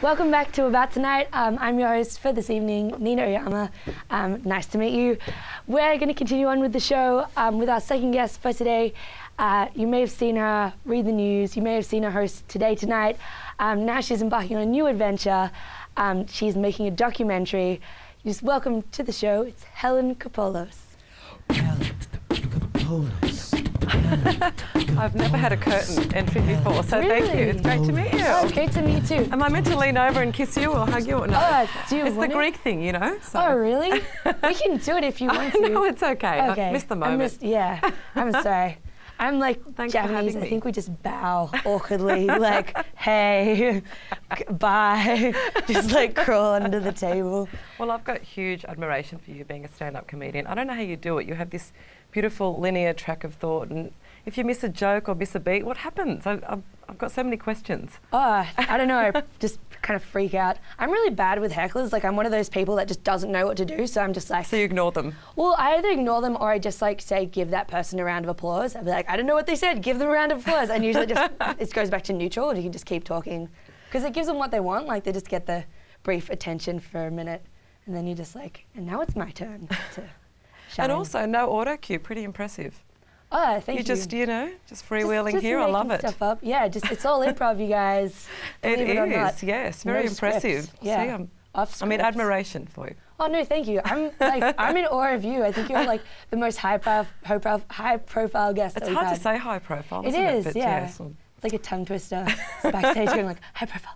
Welcome back to About Tonight. I'm your host for this evening, Nina Oyama. Nice to meet you. We're going to continue on with the show with our second guest for today. You may have seen her read the news. You may have seen her host Today Tonight. Now she's embarking on a new adventure. She's making a documentary. Just welcome to the show. It's Helen Kapalos. Helen Kapalos. I've never had a curtain entry before, so Really? thank you. It's great to meet you. Oh, it's great to meet you too. Am I meant to lean over and kiss you or hug you or no? Do you It's the want it? Greek thing, you know. So. Oh, really? We can do it if you want to. No, it's okay. I missed the moment. I'm sorry. I'm like Thanks for Japanese. having I me. think we just bow awkwardly, like, hey, bye. Just like crawl under the table. Well, I've got huge admiration for you being a stand-up comedian. I don't know how you do it. You have this beautiful linear track of thought, and if you miss a joke or miss a beat, what happens? I've got so many questions. Oh, I don't know. I just kind of freak out. I'm really bad with hecklers. Like, I'm one of those people that just doesn't know what to do. So I'm just like. So you ignore them? Well, I either ignore them or I just like say, give that person a round of applause. I'd be like, I don't know what they said. Give them a round of applause. And usually just it goes back to neutral, and you can just keep talking because it gives them what they want. Like, they just get the brief attention for a minute, and then you're just like, and now it's my turn to shine. And also, no auto cue. Pretty impressive. Oh, thank you. Just freewheeling Just here. I love making it. Stuff up. Yeah, it's all improv, you guys. It Believe it or not. is, yes, very No impressive. script. Yeah. See, Off I mean, script. admiration for you. Oh no, thank you. I'm in awe of you. I think you're like the most high profile guest. It's that we've hard had. to say high profile, It isn't is, it? But yeah. yes, It's like a tongue twister. It's backstage going like high profile.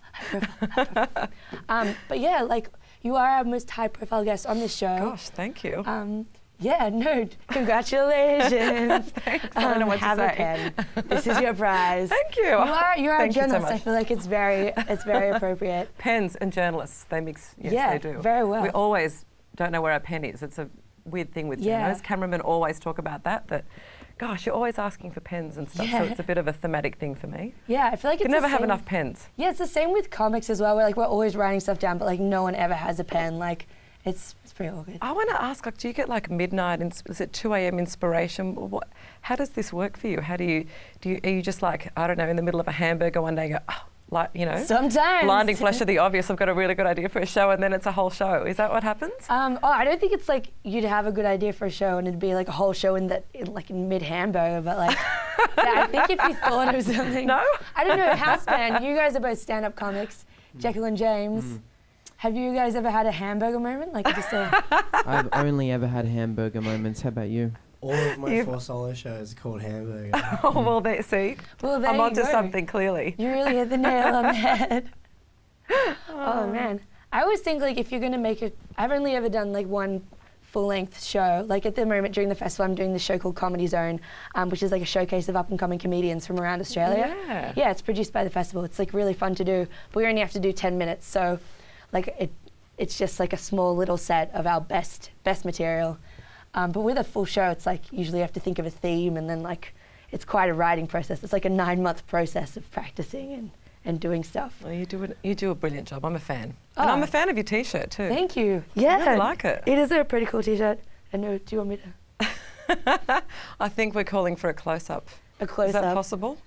But yeah, like you are our most high profile guest on this show. gosh, thank you. Yeah, no, congratulations. Thanks. I don't know what to have a say. pen. This is your prize. Thank you. You're a Thank you so journalist. much. I feel like it's very appropriate. Pens and journalists, they mix. Yes, Yeah, they do. very well. We always don't know where our pen is. It's a weird thing with Yeah. journalists. Cameramen always talk about that, gosh, you're always asking for pens and stuff, so Yeah. it's a bit of a thematic thing for me. Yeah, I feel like You it's can never the have same- enough pens. Yeah, it's the same with comics as well. We're always writing stuff down, but like no one ever has a pen. Like it's pretty awkward. I want to ask, like, do you get like midnight, is it 2 a.m. inspiration? How does this work for you? Are you just like, I don't know, in the middle of a hamburger one day and go, oh, like, you know, Sometimes. blinding flash of the obvious, I've got a really good idea for a show, and then it's a whole show. Is that what happens? I don't think it's like you'd have a good idea for a show and it'd be like a whole show in mid hamburger, but like yeah, I think if you thought of something. No? I don't know. House band. You guys are both stand-up comics, Jekyll and James. Have you guys ever had a hamburger moment? Like just a. I've only ever had hamburger moments. How about you? All of my 4 solo shows are called Hamburger. Oh, well, see, Well, there I'm you onto go. something clearly. You really hit the nail on the head. Oh man, I always think like if you're gonna make it, I've only ever done like one full-length show. Like at the moment during the festival, I'm doing this show called Comedy Zone, which is like a showcase of up-and-coming comedians from around Australia. Yeah. Yeah, it's produced by the festival. It's like really fun to do, but we only have to do 10 minutes, so like it's just like a small little set of our best material. But with a full show, it's like usually you have to think of a theme, and then like it's quite a writing process. It's like a 9-month process of practicing and doing stuff. Well, you do a brilliant job. I'm a fan. And I'm Oh. a fan of your T-shirt too. Thank you. Yeah. I really like it. It is a pretty cool T-shirt. I know. Do you want me to? I think we're calling for a close-up. A close Is that up. possible?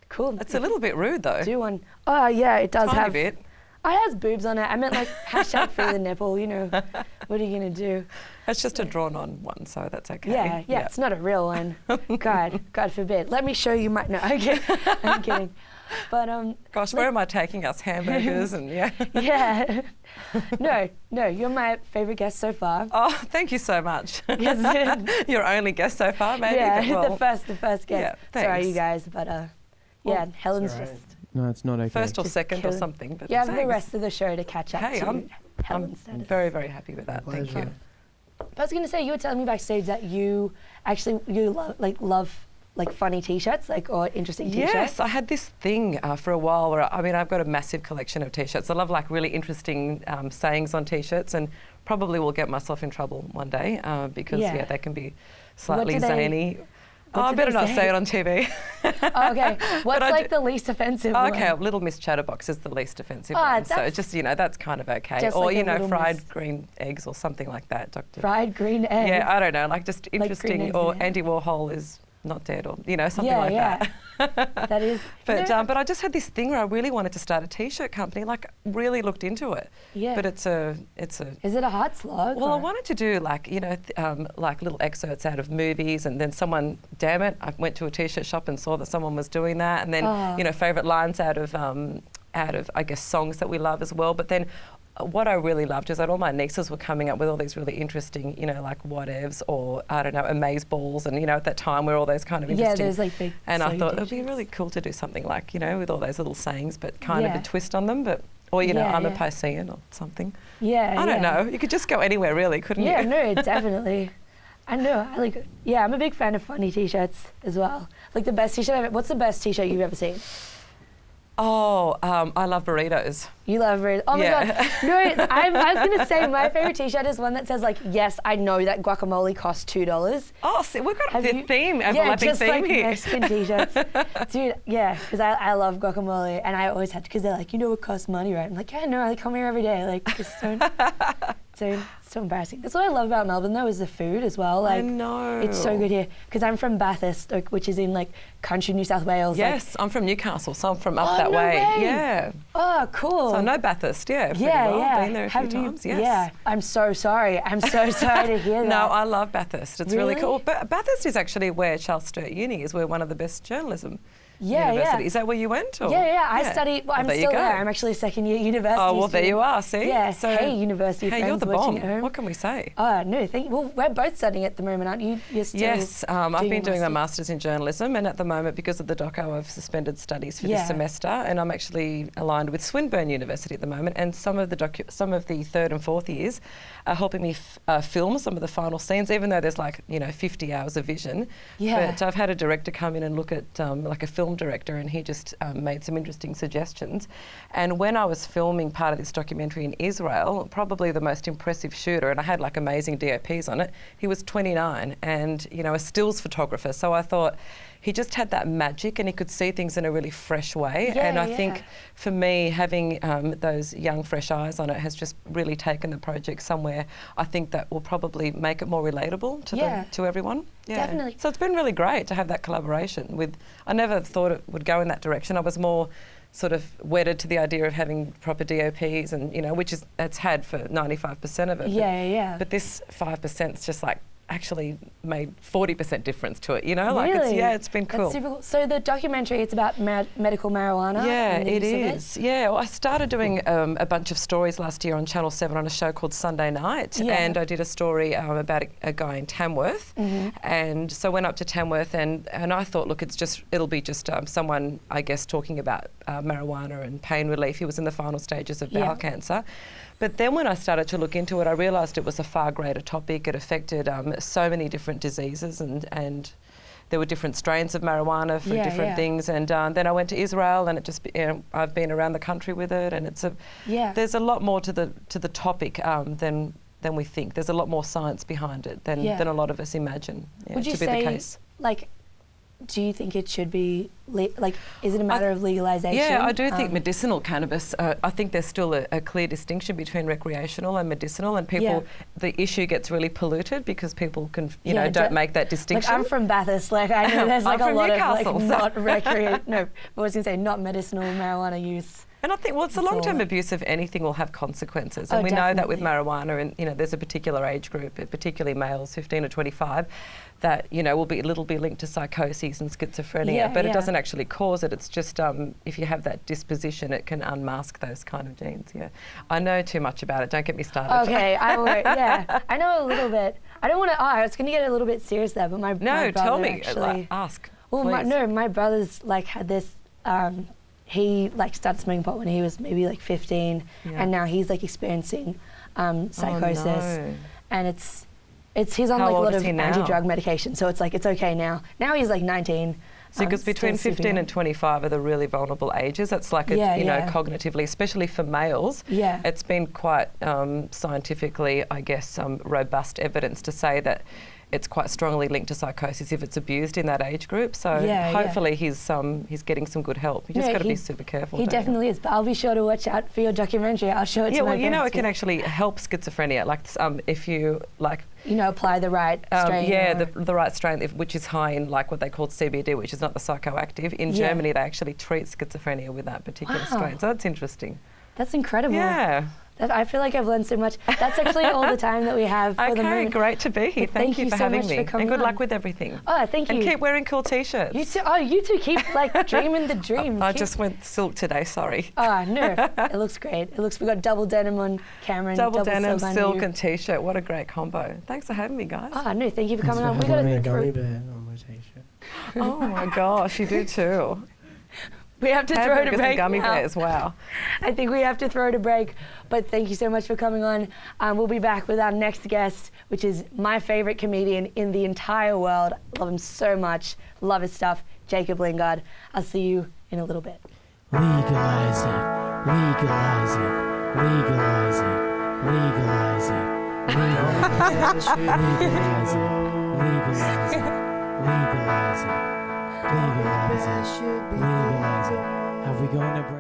Cool. It's a little bit rude though. Do one. Oh yeah, it does Tiny have. bit. Oh, it has boobs on it. I meant like hashtag free the nipple. You know, what are you gonna do? It's just a drawn-on one, so that's okay. Yeah. It's not a real one. God forbid. Let me show you my. No, okay. I'm kidding. But Gosh, where am I taking us? Hamburgers and yeah. yeah. No, you're my favorite guest so far. Oh, thank you so much. Yes. Your only guest so far, maybe. Yeah, but well, the first guest. Yeah, Sorry, thanks. you guys, but yeah, Well, Helen's it's all right. just. No, it's not okay. first or Just second or killing- something. But You have the thanks. rest of the show to catch up Hey, to I'm Helen's status. very, very happy with that. Thank Pleasure. you. But I was going to say, you were telling me backstage that you love funny T-shirts, or interesting T-shirts. Yes, I had this thing for a while where, I've got a massive collection of T-shirts. I love really interesting sayings on T-shirts, and probably will get myself in trouble one day because, Yeah. they can be slightly do they- zany. what I do better they not say? say it on TV. Oh, okay. What's I the least offensive Okay, one? Little Miss Chatterbox is the least offensive Ah, one. So that's- just, that's kind of okay. Just Or, like a Little fried Miss. green eggs or something like that, Doctor. Fried green egg. Yeah, I don't know, just green interesting. eggs, Or yeah. Andy Warhol is not dead, or something like that. That is. But I just had this thing where I really wanted to start a T-shirt company. Like, really looked into it. Yeah. But it's a. Is it a hard slog? Well, I wanted to do like like little excerpts out of movies, and then I went to a T-shirt shop and saw that someone was doing that, and then favourite lines out of I guess songs that we love as well. But then what I really loved is that all my nieces were coming up with all these really interesting, like whatevs, or I don't know, amaze balls, and at that time were all those kind of interesting. Yeah, there's like big. And I thought it would be really cool to do something like with all those little sayings, but kind of a twist on them, or I'm a Piscean or something. Yeah. I don't know. You could just go anywhere, really, couldn't you? Yeah, no, definitely. I know. I'm a big fan of funny T-shirts as well. Like the best T-shirt what's the best T-shirt you've ever seen? Oh, I love burritos. You love burritos. Oh my God. No, I was going to say my favorite T-shirt is one that says yes, I know that guacamole costs $2. Oh, see, we've got the theme, overlapping theme here. Mexican T-shirts. Dude, yeah, because I love guacamole, and I always had to, because they're like, it costs money, right? I'm like, yeah, no, I come here every day. Like, just don't. So embarrassing. That's what I love about Melbourne, though, is the food as well. Like, I know. It's so good here. Because I'm from Bathurst, which is in country New South Wales. Yes, I'm from Newcastle, so I'm from up that way. Yeah. Oh, cool. So I know Bathurst, pretty well. Yeah. Been there a few times, yes. Yeah. I'm so sorry. I'm so sorry to hear that. No, I love Bathurst. It's really cool. But Bathurst is actually where Charles Sturt Uni is. We're one of the best journalism universities. Is that where you went? Or? Yeah. I studied. Well, I'm still there. I'm actually a second-year university. Oh, well, there you are. See. Yeah. So, hey, university friends you're the watching bomb. at home. What can we say? Oh no, well, we're both studying at the moment, aren't you? You're still. Yes, I've been doing my masters in journalism, and at the moment, because of the doco, I've suspended studies for this semester, and I'm actually aligned with Swinburne University at the moment, and some of the third and fourth years are helping me film some of the final scenes, even though there's 50 hours of vision. Yeah. But I've had a director come in and look at a film director, and he just made some interesting suggestions. And when I was filming part of this documentary in Israel, probably the most impressive shooter, and I had amazing DOPs on it, he was 29 and a stills photographer. So I thought he just had that magic, and he could see things in a really fresh way. And I think for me, having those young fresh eyes on it has just really taken the project somewhere I think that will probably make it more relatable to everyone. Yeah. Definitely. So it's been really great to have that collaboration with. I never thought it would go in that direction. I was more sort of wedded to the idea of having proper DOPs, and which is it's had for 95% of it. Yeah. But this 5% is just actually made 40% difference to it, Really? It's been cool. That's super cool. So the documentary, it's about medical marijuana. Yeah, and the it use is. Yeah, well, I started doing a bunch of stories last year on Channel 7 on a show called Sunday Night, and I did a story about a guy in Tamworth, and so I went up to Tamworth, and I thought, look, it'll be just someone, I guess, talking about marijuana and pain relief. He was in the final stages of bowel cancer. But then when I started to look into it, I realised it was a far greater topic. It affected so many different diseases, and there were different strains of marijuana for different things. And then I went to Israel, and it just I've been around the country with it, and there's a lot more to the topic than we think. There's a lot more science behind it than a lot of us imagine. Would you to be say, the case. do you think it should be, is it a matter of legalisation? Yeah, I do think medicinal cannabis, I think there's still a clear distinction between recreational and medicinal, and people, the issue gets really polluted because people can, don't make that distinction. I'm from Bathurst, I know there's a lot Newcastle, of not recreational, I was going to say not medicinal marijuana use. And I think, it's the long-term abuse of anything will have consequences. And we know that with marijuana, and there's a particular age group, particularly males, 15 or 25, that, will be linked to psychoses and schizophrenia, but it doesn't actually cause it. It's just if you have that disposition, it can unmask those kind of genes, I know too much about it, don't get me started. Okay, I won't, I know a little bit. I don't want to, I was going to get a little bit serious there, but my brother tell me, actually, ask, well, please. my brother's had this, he started smoking pot when he was maybe 15, and now he's psychosing psychosis, and he's on a lot of anti-drug medication, so it's okay now. Now he's 19. So because between 15 and 25 are the really vulnerable ages. It's cognitively, especially for males. Yeah. It's been quite scientifically, I guess, robust evidence to say that it's quite strongly linked to psychosis if it's abused in that age group. So hopefully he's getting some good help. You just got to be super careful. He definitely is. But I'll be sure to watch out for your documentary. I'll show it to my you know, parents it can actually help schizophrenia. Like if you like. You know, apply the right strain. The right strain, which is high in like what they call CBD, which is not the psychoactive. In Germany, they actually treat schizophrenia with that particular strain. So that's interesting. That's incredible. Yeah. I feel like I've learned so much. That's actually all the time that we have for the moment. Okay, great to be here. Thank you for so having much me. for coming And good on. luck with everything. Oh, thank you. And keep wearing cool T-shirts. You too. Oh, you two keep like dreaming the dream. I just went silk today, sorry. Oh, no. It looks great. We got double denim on Cameron. Double denim, silk you. and T-shirt. What a great combo. Thanks for having me, guys. Oh, no, thank you for coming on. We got a gummy bear on my T-shirt. Oh my gosh, you do too. We have to throw it a break gummy now. bears, wow. I think we have to throw it a break, but thank you so much for coming on. We'll be back with our next guest, which is my favorite comedian in the entire world. Love him so much. Love his stuff. Jacob Lingard. I'll see you in a little bit. Legalize it. Legalize it. Legalize it. Legalize it. Legalize it. Legalize it. Legalize it. Legalize it. Legalize it. Legalize it. Have we gone to break?